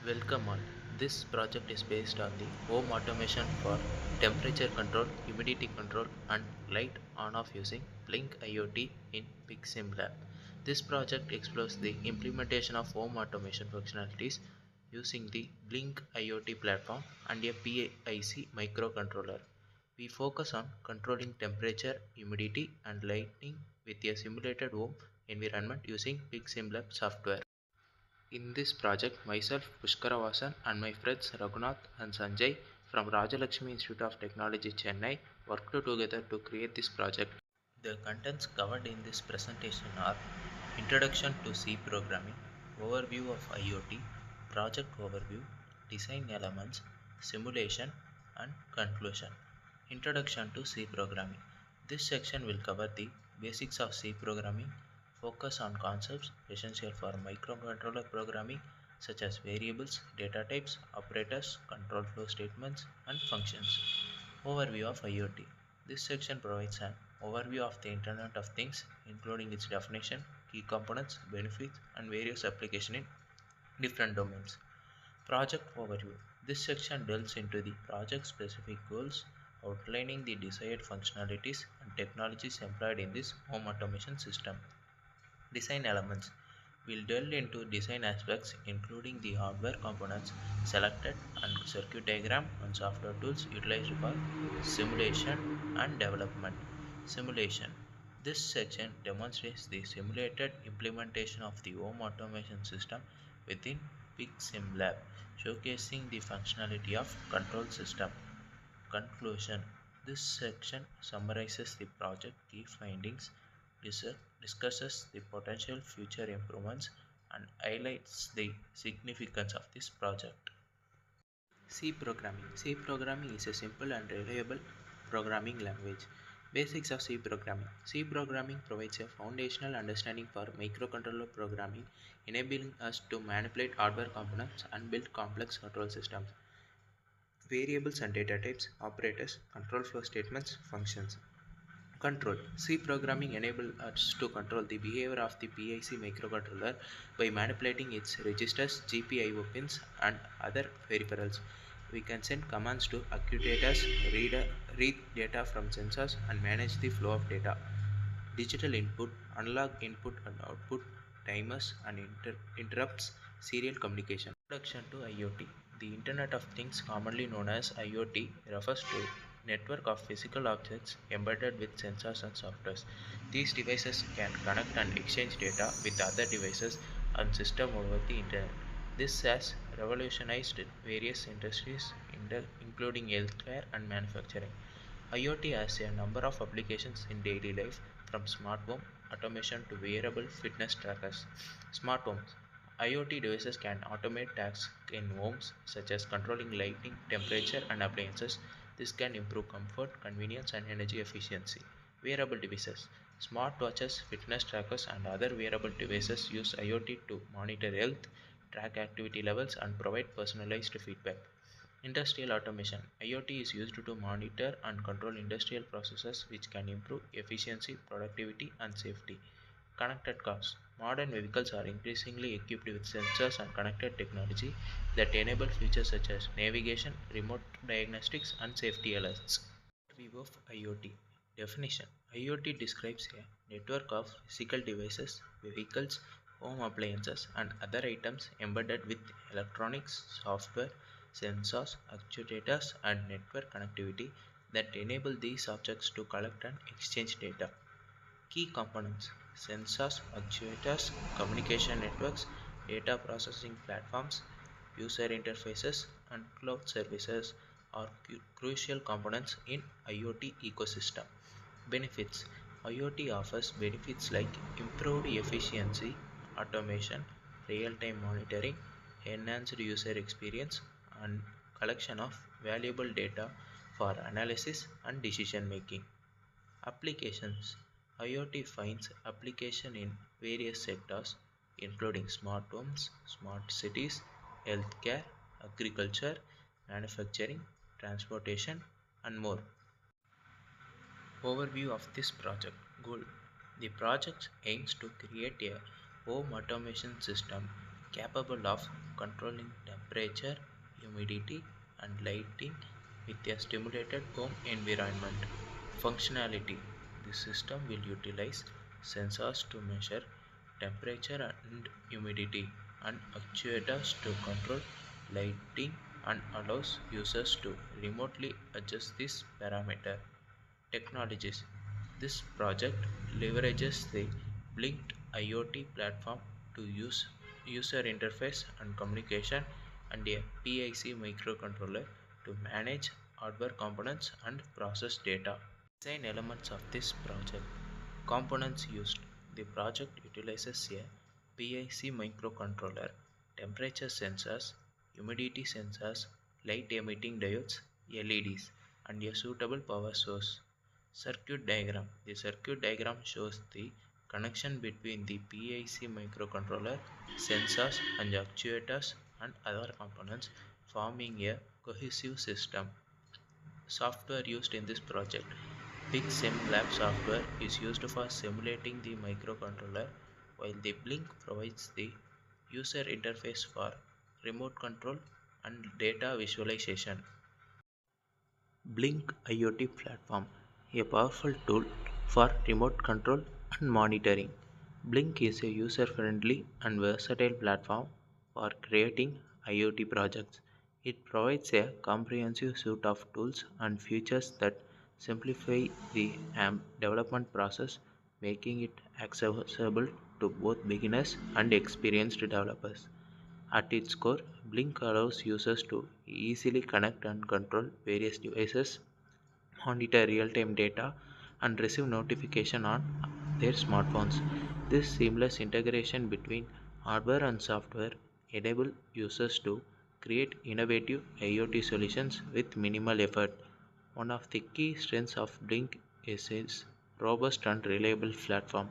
Welcome all. This project is based on the home automation for temperature control, humidity control and light on off using Blink IoT in PixSim Lab. This project explores the implementation of home automation functionalities using the Blink IoT platform and a PIC microcontroller. We focus on controlling temperature, humidity and lighting with a simulated home environment using PixSim Lab software. In this project, myself, Pushkaravasan, and my friends Raghunath and Sanjay from Rajalakshmi Institute of Technology, Chennai worked together to create this project. The contents covered in this presentation are Introduction to C Programming, Overview of IoT, Project Overview, Design Elements, Simulation, and Conclusion. Introduction to C Programming. This section will cover the basics of C programming, focus on concepts essential for microcontroller programming such as variables, data types, operators, control flow statements, and functions. Overview of IoT. This section provides an overview of the Internet of Things, including its definition, key components, benefits, and various applications in different domains. Project Overview. This section delves into the project specific goals, outlining the desired functionalities and technologies employed in this home automation system. Design elements. We'll delve into design aspects including the hardware components selected and circuit diagram and software tools utilized for simulation and development. Simulation. This section demonstrates the simulated implementation of the home automation system within PixSim Lab, showcasing the functionality of control system. Conclusion. This section summarizes the project key findings, discusses the potential future improvements, and highlights the significance of this project. C programming. C programming is a simple and reliable programming language. Basics of C programming. C programming provides a foundational understanding for microcontroller programming, enabling us to manipulate hardware components and build complex control systems. Variables and data types, operators, control flow statements, functions. Control. C programming enables us to control the behavior of the PIC microcontroller by manipulating its registers, GPIO pins, and other peripherals. We can send commands to actuators, read data from sensors, and manage the flow of data. Digital input, analog input and output, timers, and interrupts, serial communication. Introduction to IoT. The Internet of Things, commonly known as IoT, refers to network of physical objects embedded with sensors and software. These devices can connect and exchange data with other devices and systems over the Internet. This has revolutionized various industries, including healthcare and manufacturing. IoT has a number of applications in daily life, from smart home automation to wearable fitness trackers. Smart homes. IoT devices can automate tasks in homes such as controlling lighting, temperature, and appliances. This can improve comfort, convenience, and energy efficiency. Wearable devices. Smartwatches, fitness trackers, and other wearable devices use IoT to monitor health, track activity levels, and provide personalized feedback. Industrial automation. IoT is used to monitor and control industrial processes which can improve efficiency, productivity, and safety. Connected cars. Modern vehicles are increasingly equipped with sensors and connected technology that enable features such as navigation, remote diagnostics, and safety alerts. Overview of IoT. Definition. IoT describes a network of physical devices, vehicles, home appliances, and other items embedded with electronics, software, sensors, actuators, and network connectivity that enable these objects to collect and exchange data. Key components: sensors, actuators, communication networks, data processing platforms, user interfaces, and cloud services are crucial components in IoT ecosystem. Benefits. IoT offers benefits like improved efficiency, automation, real-time monitoring, enhanced user experience, and collection of valuable data for analysis and decision making. Applications. IoT finds application in various sectors including smart homes, smart cities, healthcare, agriculture, manufacturing, transportation, and more. Overview of this project. Goal. The project aims to create a home automation system capable of controlling temperature, humidity, and lighting with a stimulated home environment. Functionality: the system will utilize sensors to measure temperature and humidity, and actuators to control lighting, and allows users to remotely adjust this parameter. Technologies: this project leverages the Blinked IoT platform to use user interface and communication, and a PIC microcontroller to manage hardware components and process data. Design elements of this project. Components used. The project utilizes a PIC microcontroller, temperature sensors, humidity sensors, light emitting diodes, LEDs, and a suitable power source. Circuit diagram. The circuit diagram shows the connection between the PIC microcontroller, sensors, and actuators and other components, forming a cohesive system. Software used in this project. PixSimLab software is used for simulating the microcontroller, while the Blink provides the user interface for remote control and data visualization. Blink IoT platform, a powerful tool for remote control and monitoring. Blink is a user-friendly and versatile platform for creating IoT projects. It provides a comprehensive suite of tools and features that simplify the development process, making it accessible to both beginners and experienced developers. At its core, Blink allows users to easily connect and control various devices, monitor real-time data, and receive notification on their smartphones. This seamless integration between hardware and software enable users to create innovative IoT solutions with minimal effort. One of the key strengths of Blink is its robust and reliable platform.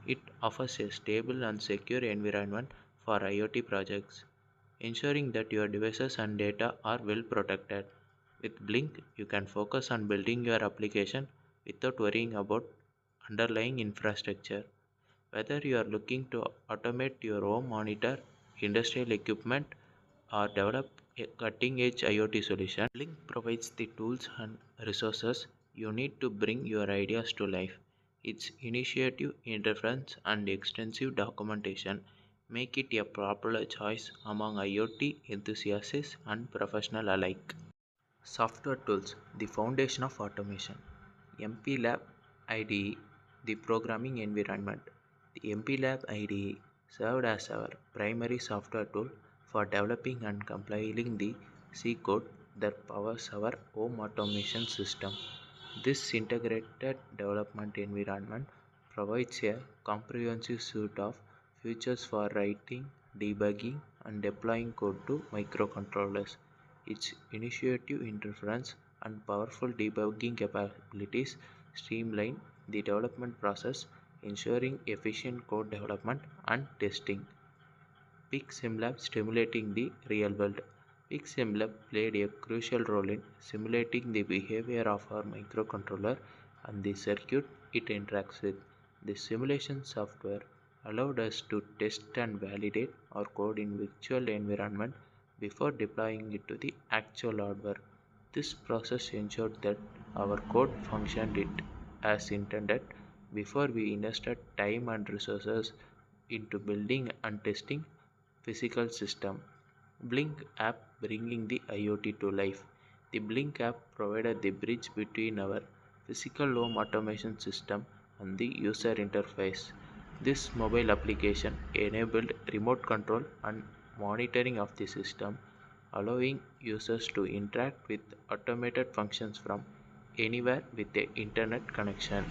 It offers a stable and secure environment for IoT projects, ensuring that your devices and data are well protected. With Blink, you can focus on building your application without worrying about underlying infrastructure. Whether you are looking to automate your home monitor, industrial equipment, or develop a cutting edge IoT solution, Blink provides the tools and resources you need to bring your ideas to life. Its initiative, interference, and extensive documentation make it a popular choice among IoT enthusiasts and professionals alike. Software tools, the foundation of automation. MPLab IDE, the programming environment. The MPLab IDE served as our primary software tool for developing and compiling the C code that powers our home automation system. This integrated development environment provides a comprehensive suite of features for writing, debugging, and deploying code to microcontrollers. Its intuitive interface and powerful debugging capabilities streamline the development process, ensuring efficient code development and testing. PixSimLab stimulating the real world. PixSimLab played a crucial role in simulating the behavior of our microcontroller and the circuit it interacts with. The simulation software allowed us to test and validate our code in virtual environment before deploying it to the actual hardware. This process ensured that our code functioned it as intended before we invested time and resources into building and testing physical system. Blink app bringing the IoT to life. The Blink app provided the bridge between our physical home automation system and the user interface. This mobile application enabled remote control and monitoring of the system, allowing users to interact with automated functions from anywhere with a internet connection.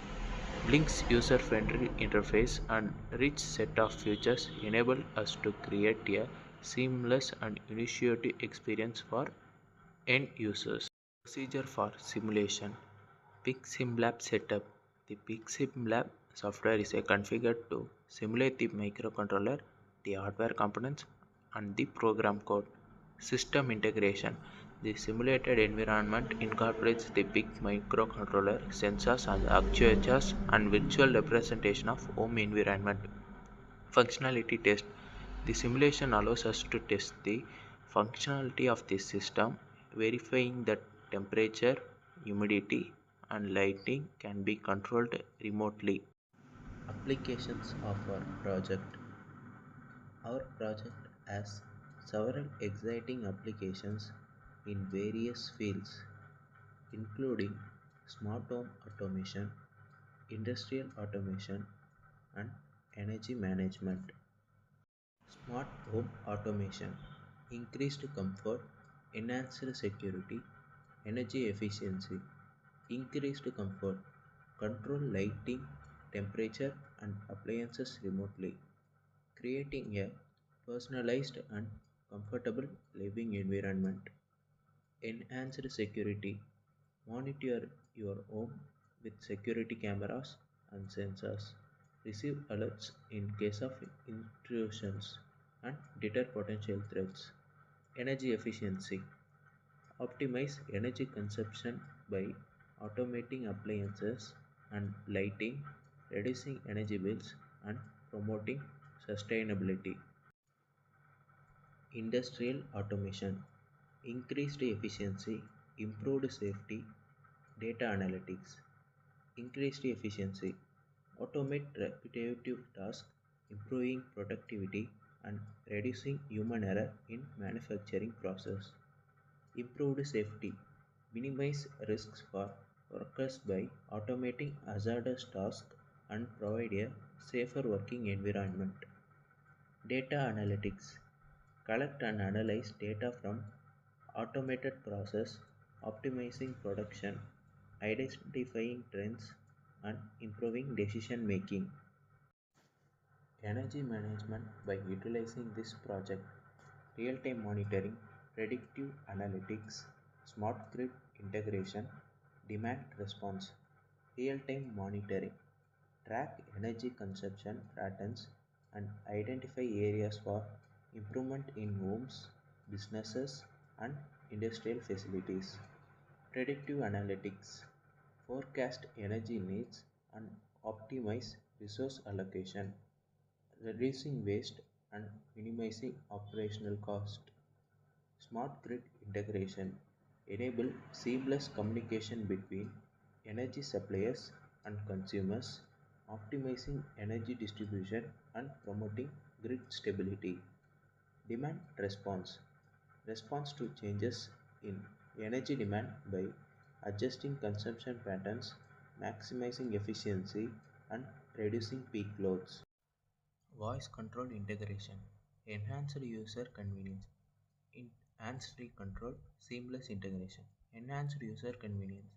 Blink's user-friendly interface and rich set of features enable us to create a seamless and intuitive experience for end users. Procedure for simulation. PixSimLab setup. The PixSimLab software is configured to simulate the microcontroller, the hardware components, and the program code. System integration. The simulated environment incorporates the big microcontroller, sensors and actuators, and virtual representation of home environment. Functionality test. The simulation allows us to test the Functionality of this system: verifying that temperature, humidity, and lighting can be controlled remotely. Applications of our project. Our project has several exciting applications in various fields, including smart home automation, industrial automation, and energy management. Smart home automation: increased comfort, enhanced security, energy efficiency. Increased comfort: control lighting, temperature, and appliances remotely, creating a personalized and comfortable living environment. Enhanced security: monitor your home with security cameras and sensors, receive alerts in case of intrusions, and deter potential threats. Energy efficiency: optimize energy consumption by automating appliances and lighting, reducing energy bills, and promoting sustainability. Industrial automation: increased efficiency, improved safety, data analytics. Increased efficiency: automate repetitive tasks, improving productivity and reducing human error in manufacturing process. Improved safety: minimize risks for workers by automating hazardous tasks and provide a safer working environment. Data analytics: collect and analyze data from automated process, optimizing production, identifying trends, and improving decision making. Energy management: by utilizing this project, real-time monitoring, predictive analytics, smart grid integration, demand response. Real-time monitoring: track energy consumption patterns and identify areas for improvement in homes, businesses, and industrial facilities. Predictive analytics: forecast energy needs and optimize resource allocation, reducing waste and minimizing operational cost. Smart grid integration: enable seamless communication between energy suppliers and consumers, optimizing energy distribution and promoting grid stability. Demand response: response to changes in energy demand by adjusting consumption patterns, maximizing efficiency, and reducing peak loads. Voice control integration: enhanced user convenience, hands-free control, seamless integration. Enhanced user convenience: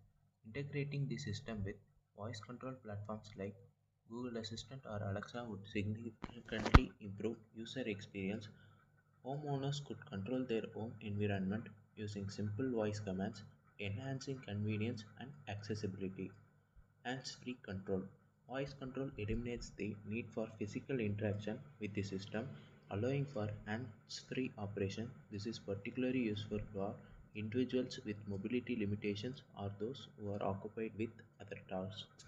integrating the system with voice control platforms like Google Assistant or Alexa would significantly improve user experience. Homeowners could control their home environment using simple voice commands, enhancing convenience and accessibility. Hands-free control: voice control eliminates the need for physical interaction with the system, allowing for hands-free operation. This is particularly useful for individuals with mobility limitations or those who are occupied with other tasks.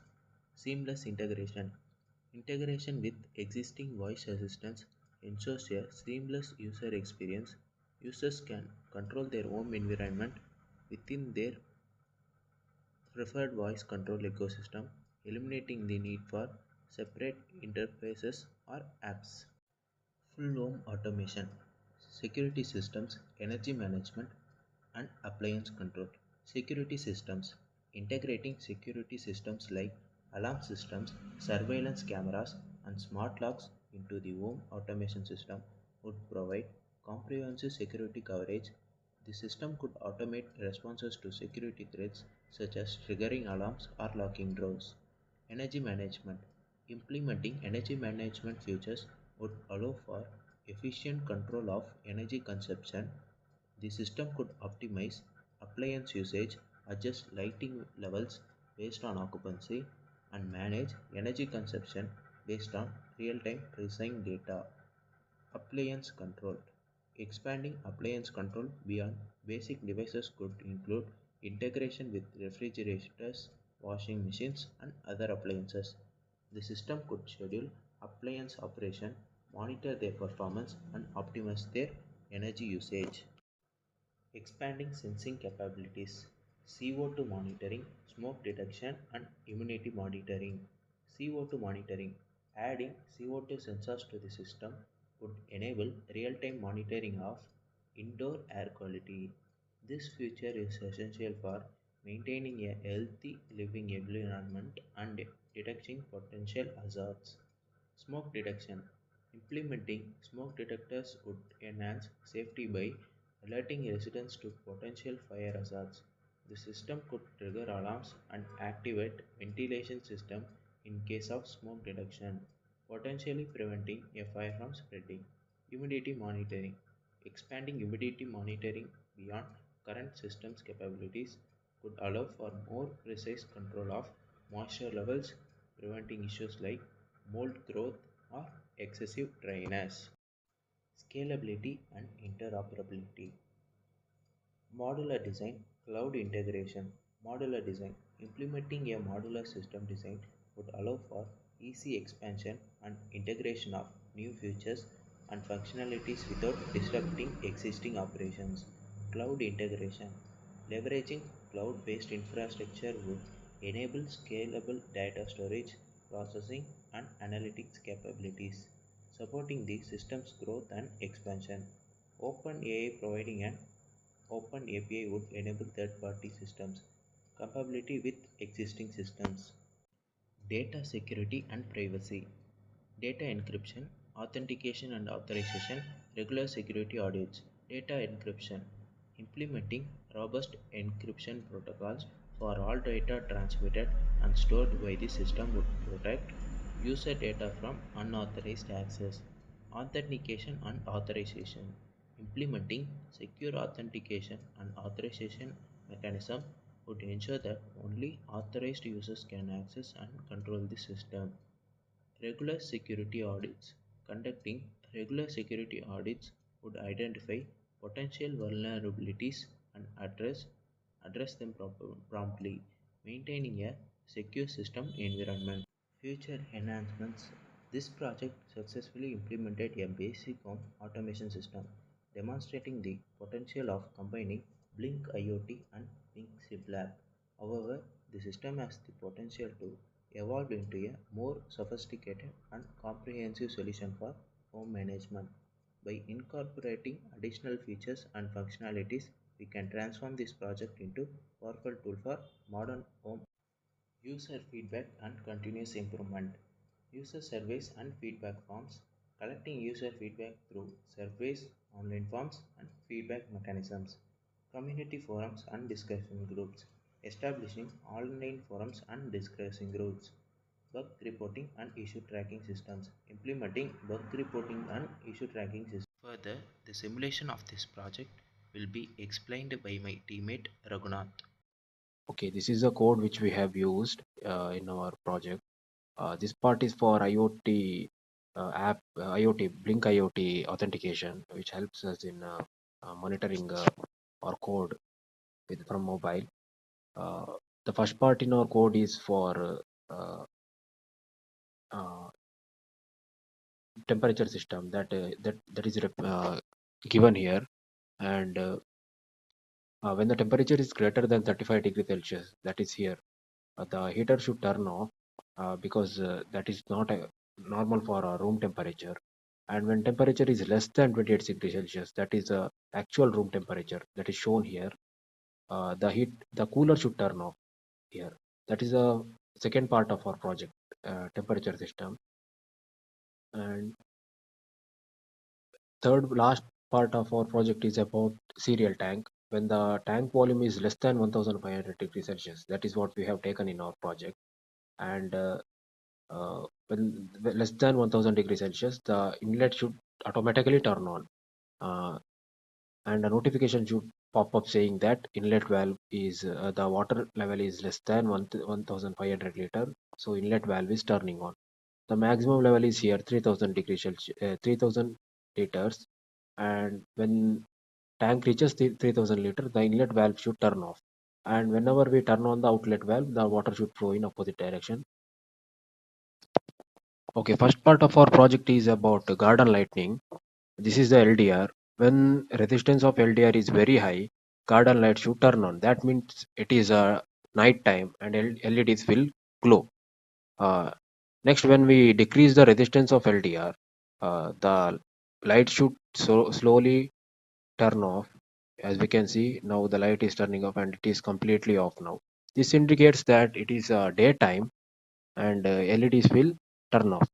Seamless integration: integration with existing voice assistants ensures a seamless user experience. Users can control their home environment within their preferred voice control ecosystem, eliminating the need for separate interfaces or apps. Full home automation, security systems, energy management, and appliance control. Security systems: integrating security systems like alarm systems, surveillance cameras, and smart locks into the home automation system would provide comprehensive security coverage. The system could automate responses to security threats such as triggering alarms or locking doors. Energy management: implementing energy management features would allow for efficient control of energy consumption. The system could optimize appliance usage, adjust lighting levels based on occupancy, and manage energy consumption based on real-time pricing data. Appliance control: expanding appliance control beyond basic devices could include integration with refrigerators, washing machines, and other appliances. The system could schedule appliance operation, monitor their performance, and optimize their energy usage. expanding sensing capabilities, CO2 monitoring, smoke detection, and humidity monitoring. CO2 monitoring, adding CO2 sensors to the system would enable real time monitoring of indoor air quality. This feature is essential for maintaining a healthy living environment and detecting potential hazards. Smoke detection. Implementing smoke detectors would enhance safety by alerting residents to potential fire hazards. The system could trigger alarms and activate ventilation system in case of smoke detection, potentially preventing a fire from spreading. Humidity monitoring. Expanding humidity monitoring beyond current system's capabilities could allow for more precise control of moisture levels, preventing issues like mold growth or excessive dryness. Scalability and interoperability. Modular design, cloud integration. Modular design. Implementing a modular system design would allow for easy expansion and integration of new features and functionalities without disrupting existing operations. Cloud integration. Leveraging cloud based infrastructure would enable scalable data storage, processing, and analytics capabilities, supporting the system's growth and expansion. OpenAI providing an Open API would enable third-party systems compatibility with existing systems. Data security and privacy. Data encryption, authentication and authorization, regular security audits. Data encryption. Implementing robust encryption protocols for all data transmitted and stored by the system would protect user data from unauthorized access. Authentication and authorization. Implementing secure authentication and authorization mechanism would ensure that only authorized users can access and control the system. Regular security audits. Conducting regular security audits would identify potential vulnerabilities and address them promptly, maintaining a secure system environment. Future enhancements. This project successfully implemented a basic home automation system, demonstrating the potential of combining Blink IoT and Blink SimLab. However, the system has the potential to evolve into a more sophisticated and comprehensive solution for home management. By incorporating additional features and functionalities, we can transform this project into a powerful tool for modern home. User feedback and continuous improvement. User surveys and feedback forms. Collecting user feedback through surveys, online forms, and feedback mechanisms. Community forums and discussion groups. Establishing online forums and discussion groups. Bug reporting and issue tracking systems. Implementing bug reporting and issue tracking systems. Further, the simulation of this project will be explained by my teammate Raghunath. Okay, this is the code which we have used in our project. This part is for IoT app, IoT Blink IoT authentication, which helps us in monitoring our code from mobile. Uh, the first part in our code is for uh, temperature system that is given here, and when the temperature is greater than 35 degrees Celsius, that is here, the heater should turn off because that is not a normal for a room temperature. And when temperature is less than 28 degrees Celsius, that is the actual room temperature that is shown here. The cooler should turn off here. That is the second part of our project, temperature system. And third last part of our project is about serial tank. When the tank volume is less than 1500 degrees Celsius, that is what we have taken in our project. And when less than 1000 degrees Celsius, the inlet should automatically turn on, and a notification should pop up saying that inlet valve is the water level is less than 1500 liter, so inlet valve is turning on. The maximum level is here 3000 degrees Celsius, 3000 liters, and when tank reaches the 3000 liter, the inlet valve should turn off. And whenever we turn on the outlet valve, the water should flow in opposite direction. Okay, first part of our project is about garden lighting. This is the LDR. When resistance of LDR is very high, garden light should turn on. That means it is night time and LEDs will glow. Uh, Next, when we decrease the resistance of LDR, the light should slowly turn off. As we can see now, the light is turning off and it is completely off now. This indicates that it is daytime and LEDs will turn off.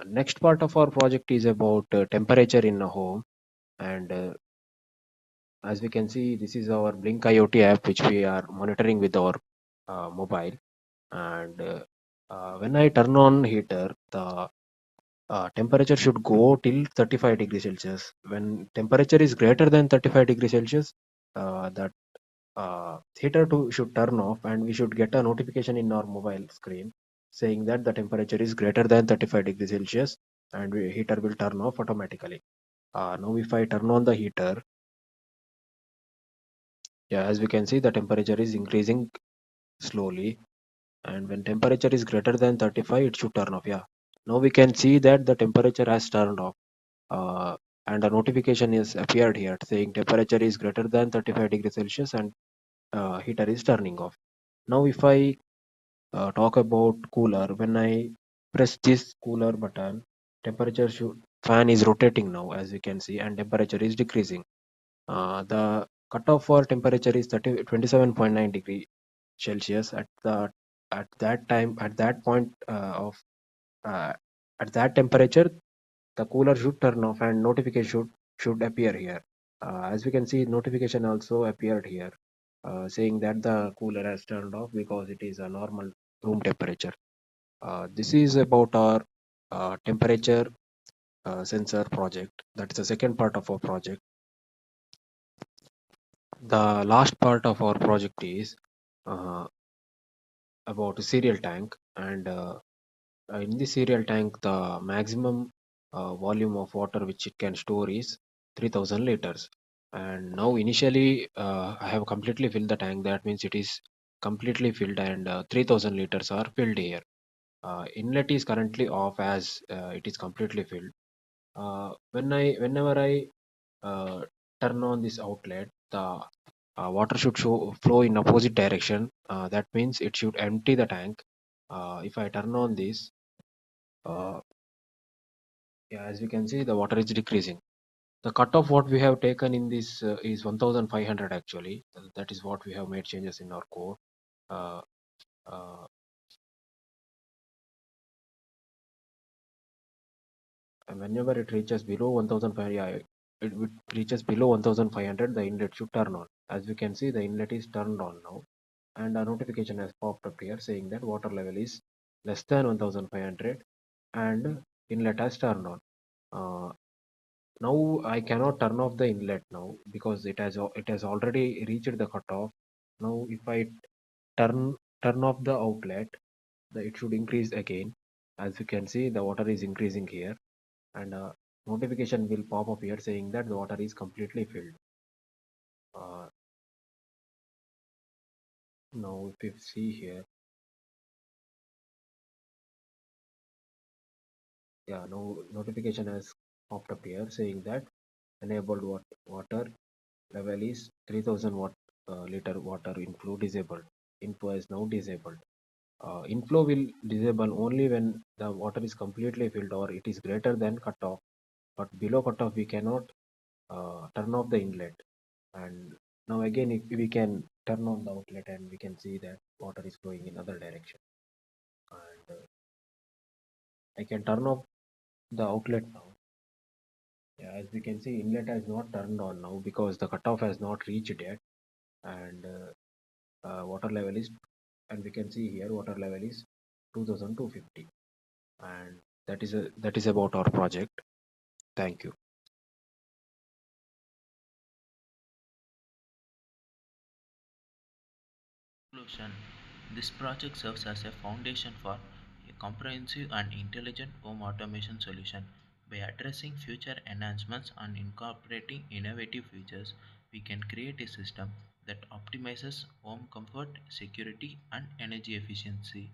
Next part of our project is about temperature in a home, and as we can see, this is our Blink IoT app which we are monitoring with our mobile. And when I turn on heater, the temperature should go till 35 degrees Celsius. When temperature is greater than 35 degrees Celsius, the heater should turn off, and we should get a notification in our mobile screen saying that the temperature is greater than 35 degrees Celsius, and heater will turn off automatically. Now, if I turn on the heater, yeah, as we can see, the temperature is increasing slowly, and when temperature is greater than 35, it should turn off. Yeah, now we can see that the temperature has turned off. And a notification is appeared here saying temperature is greater than 35 degrees Celsius and heater is turning off. Now, if I talk about cooler, when I press this cooler button, temperature should fan is rotating now, as we can see, and temperature is decreasing. The cutoff for temperature is 27.9 degree Celsius. At that time, at that point of uh, at that temperature, the cooler should turn off and notification should appear here. As we can see, notification also appeared here saying that the cooler has turned off because it is a normal room temperature. This is about our temperature sensor project. That is the second part of our project. The last part of our project is uh, about a cereal tank, and in the cereal tank, the maximum volume of water which it can store is 3000 liters. And now, initially, I have completely filled the tank. That means it is completely filled, and 3000 liters are filled here. Inlet is currently off as it is completely filled. Whenever I turn on this outlet, the water should flow in opposite direction. That means it should empty the tank. If I turn on this, uh, yeah, as we can see, the water is decreasing. The cutoff what we have taken in this is 1500 actually. That is what we have made changes in our code. Uh, uh, and whenever it reaches below 1500, yeah, it reaches below 1500, the inlet should turn on. As we can see, the inlet is turned on now, and a notification has popped up here saying that water level is less than 1500 and inlet has turned on. Uh, Now I cannot turn off the inlet now because it has already reached the cutoff. Now if I turn turn off the outlet, it should increase again. As you can see, the water is increasing here, and notification will pop up here saying that the water is completely filled. Uh, Now if you see here, yeah, now notification has popped up here saying that enabled water level is 3000 liter water inflow disabled. Inflow is now disabled. Inflow will disable only when the water is completely filled or it is greater than cutoff, but below cutoff we cannot turn off the inlet. And now again, if we can turn on the outlet, and we can see that water is flowing in other direction. And I can turn off the outlet now. Yeah, as we can see, inlet has not turned on now because the cutoff has not reached yet, and water level is, and we can see here water level is 2250, and that is about our project. Thank you. Conclusion. This project serves as a foundation for a comprehensive and intelligent home automation solution. By addressing future enhancements and incorporating innovative features, we can create a system that optimizes home comfort, security, and energy efficiency.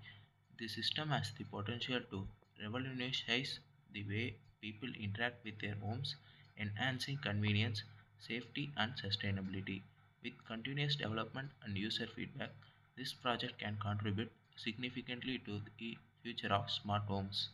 The system has the potential to revolutionize the way people interact with their homes, enhancing convenience, safety, and sustainability. With continuous development and user feedback, this project can contribute significantly to the future of smart homes.